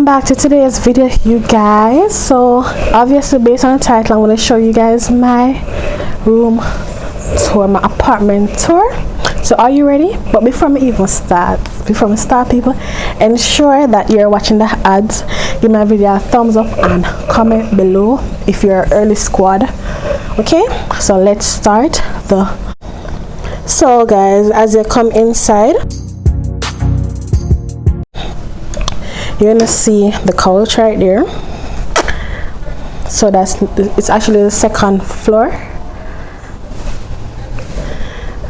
welcome back to today's video, you guys. So obviously, based on the title, I'm going to show you guys my room tour, my apartment tour. So are you ready? But before we start people, ensure that you're watching the ads. Give my video a thumbs up and comment below if you're an early squad. Okay, so let's start. So guys, as you come inside, you're gonna see the couch right there. So it's actually the second floor.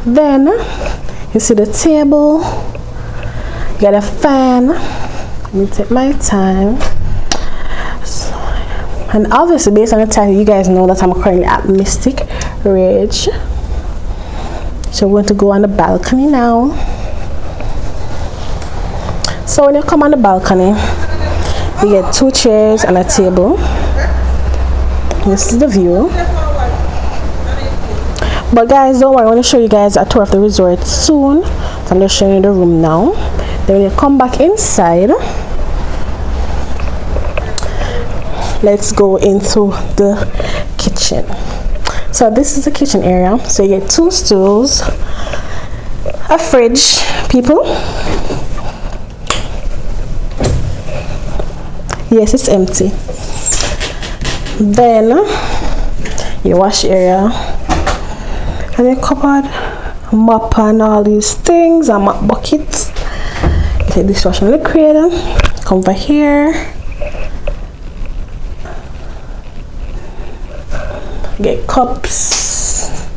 Then you see the table, you got a fan. Let me take my time. And obviously, based on the title, you guys know that I'm currently at Mystic Ridge. So we're going to go on the balcony now. So when you come on the balcony, you get 2 chairs and a table. This is the view. But guys, don't worry, I want to show you guys a tour of the resort soon. So I'm just showing you the room now. Then when you come back inside, let's go into the kitchen. So this is the kitchen area. So you get 2 stools, a fridge, people. Yes, it's empty. Then your wash area and your cupboard, mop and all these things, and mop buckets. You take dishwashing liquid, come over here, get cups.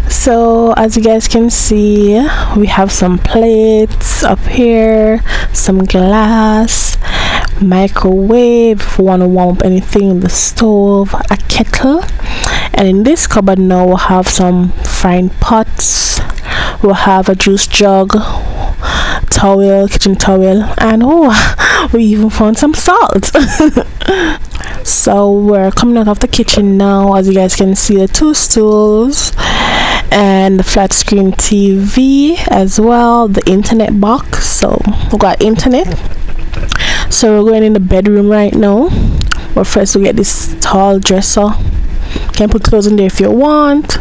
So as you guys can see, we have some plates up here, some glass, microwave if you want to warm up anything in the stove, a kettle. And in this cupboard now we'll have some frying pots, we'll have a juice jug, towel, kitchen towel, and we even found some salt. So we're coming out of the kitchen now. As you guys can see, the 2 stools and the flat screen TV as well, the internet box. So we got internet. So we're going in the bedroom right now. But first we get this tall dresser. You can put clothes in there if you want.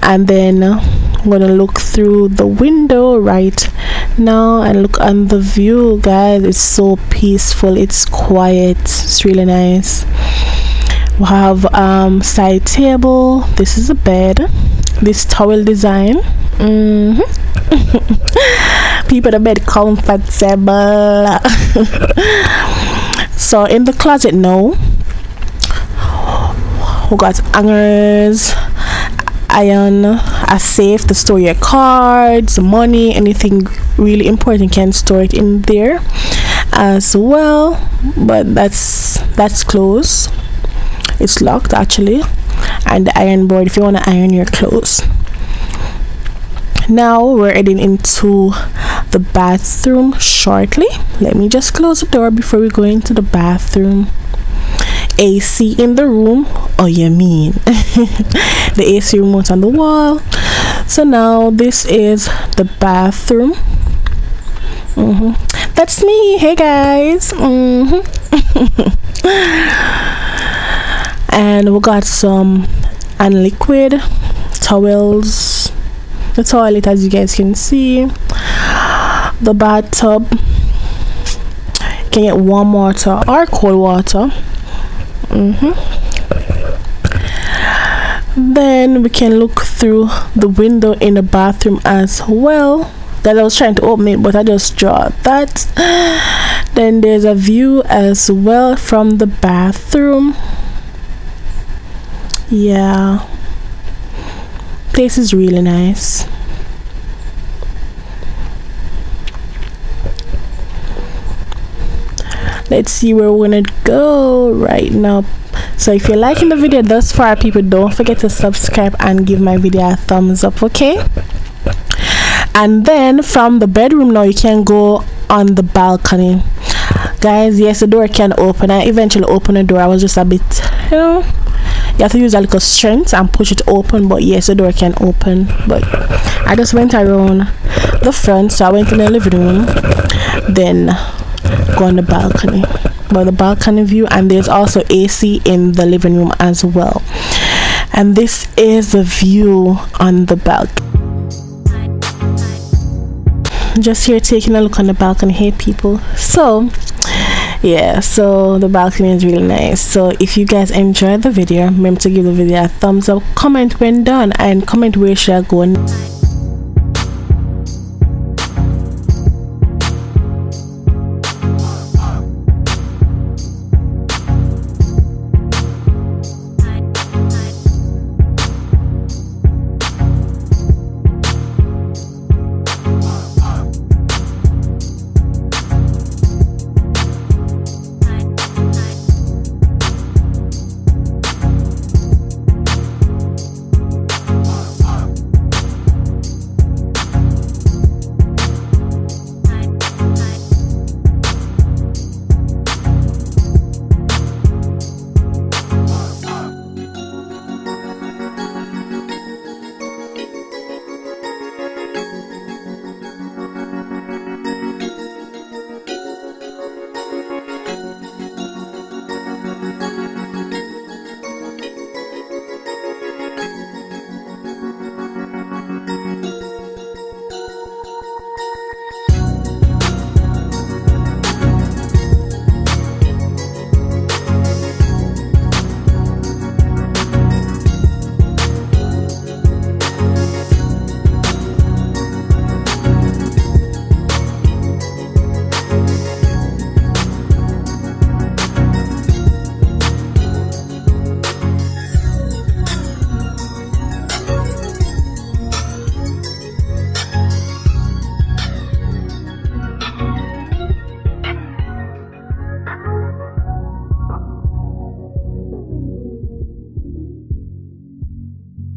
And then I'm gonna look through the window right now and look on the view, guys. It's so peaceful, it's quiet, it's really nice. We have side table. This is a bed, this towel design. People, the bed comfortable. So in the closet now, we got hangers, iron, a safe to store your cards, money, anything really important, can store it in there as well. But that's closed, it's locked actually. And the iron board if you want to iron your clothes. Now we're heading into the bathroom shortly. Let me just close the door before we go into the bathroom. AC in the room. Oh, you mean the AC remote on the wall. So now this is the bathroom. That's me. Hey guys. And we got some liquid towels, the toilet as you guys can see, the bathtub. You can get warm water or cold water. Then we can look through the window in the bathroom as well. That I was trying to open it, but I just draw that. Then there's a view as well from the bathroom. Yeah, place is really nice. Let's see where we're gonna go right now. So if you're liking the video thus far, people, don't forget to subscribe and give my video a thumbs up, okay? And then from the bedroom now you can go on the balcony, guys. Yes, the door can open. I eventually opened the door. I was just a bit, you have to use a little strength and push it open, but yes, the door can open. But I just went around the front, so I went in the living room, then go on the balcony. Well, the balcony view, and there's also AC in the living room as well. And this is the view on the balcony. Just here taking a look on the balcony. Hey people, so yeah, so the balcony is really nice. So if you guys enjoyed the video, remember to give the video a thumbs up, comment when done, and comment where should I go.